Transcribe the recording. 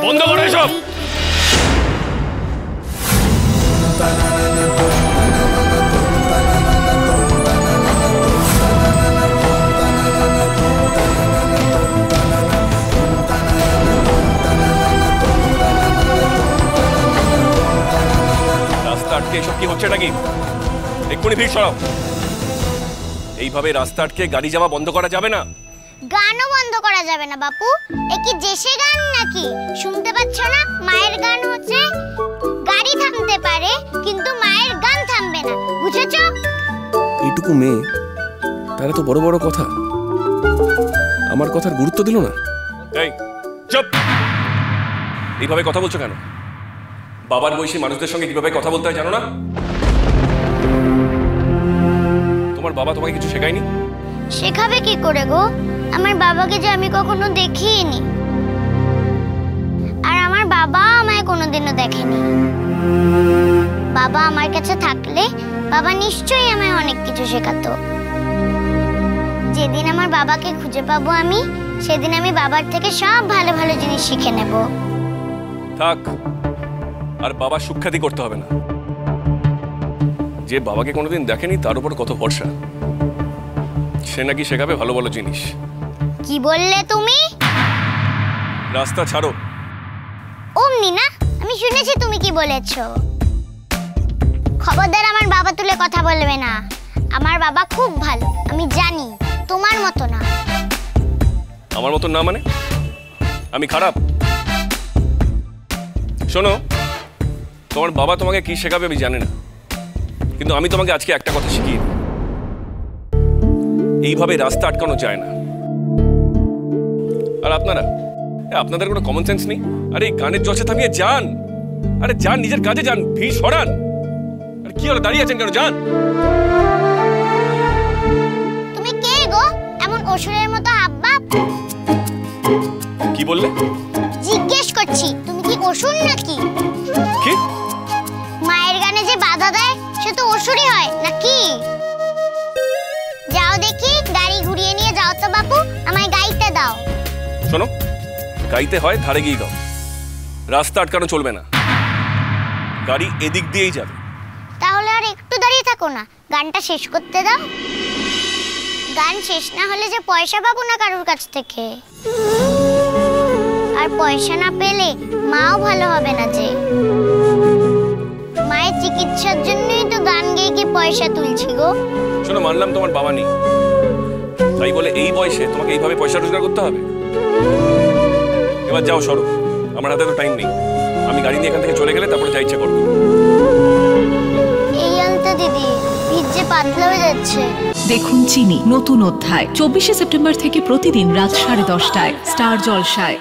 বন্ধ করো এসব। রাস্তা আটকে এসব কি হচ্ছে নাকি? এক্ষুনি ভিড় সরাও। এইভাবে রাস্তা আটকে গাড়ি যাওয়া বন্ধ করা যাবে না। গানও বন্ধ করা যাবে না বাপু। এ কি দেশে গান নাকি? শুনতে পাচ্ছ না? মায়ের গান হচ্ছে। গাড়ি থামতে পারে কিন্তু মায়ের গান থামবে না, বুঝেছো? এইটুকু মেয়ে, তারা তো বড় বড় কথা, আমার কথার গুরুত্ব দিল না। এই চুপ! এইভাবে কথা বলছো কেন? বাবার বয়সী মানুষদের সঙ্গে কিভাবে কথা বলতে হয় জানো না? তোমার বাবা তোমাকে কিছু শেখায়নি? শেখাবে কি করে গো? আমার বাবাকে যে আমি কখনো দেখিনি, আর আমার বাবা আমায় কোনোদিনও দেখেনি। বাবা আমার কাছে থাকলে বাবা নিশ্চয়ই আমায় অনেক কিছু শেখাতো। যেদিন আমার বাবাকে খুঁজে পাবো আমি, সেদিন আমি বাবার থেকে সব ভালো ভালো জিনিস শিখে নেব। থাক, আর বাবা সুখ্যাতি করতে হবে না। যে বাবাকে কোনোদিন দেখেনি তার উপর কত ভরসা। সে নাকি শেখাবে ভালো ভালো জিনিস। কি বললে তুমি? রাস্তা ছাড়ো। অমনি না, আমি শুনেছি তুমি কি বলেছো। খবরদার আমার বাবা তুলে কথা বলবে না। আমার বাবা খুব ভালো, আমি জানি। তোমার মতো না। আমার মতো না মানে? আমি খারাপ? শোনো, তোমার বাবা তোমাকে কি শেখাবে আমি জানি না, কিন্তু আমি তোমাকে আজকে একটা কথা শিখিয়ে দিই। এইভাবে রাস্তা আটকানো যায় না। আর আপনাদের কোনো কমন সেন্স নেই? আরে এই গানের জলসা থামিয়ে যান। আরে যান, নিজের কাজে যান, ভিড় সরান। আর কি হলো, দাঁড়িয়ে আছেন কেন? যান। তুমি কে গো, এমন অসুরের মতো হাবভাব? কি বললে? জিজ্ঞেস করছি, তুমি কি অসুর নাকি? কি? মায়ের গানে যে বাধা দেয় সে তো অসুরই হয় নাকি? যাও দেখি, গাড়ি ঘুরিয়ে নিয়ে যাও তো বাপু, আমায় গাইতে দাও। শোনো, গাইতে হয় ধারে গিয়ে গাও। রাস্তা আটকানো চলবে না, গাড়ি এদিক দিয়েই যাবে। তাহলে আর একটু দাঁড়িয়ে থাকো না, গানটা শেষ করতে দাও। গান শেষ না হলে যে পয়সা পাবো না কারোর কাছ থেকে, আর পয়সা না পেলে মাও ভালো হবে না যে। মায়ের চিকিৎসার জন্যই তো গান গেয়ে গিয়ে পয়সা তুলছি গো। শোনো, মানলাম তোমার বাবা নেই, তাই বলে এই বয়সে তোমাকে এইভাবে পয়সা রোজগার করতে হবে? এবার যাও, সরো, আমার হাতে তো টাইম নেই। আমি গাড়ি নিয়ে এখান থেকে চলে গেলে তারপরে যা ইচ্ছা করবো। এই আনতে দিদি, ভিজে পাতলা হয়ে যাচ্ছে। দেখুন চিনি নতুন অধ্যায় 24শে সেপ্টেম্বর থেকে প্রতিদিন রাত 10:30টায় স্টার জলসায়।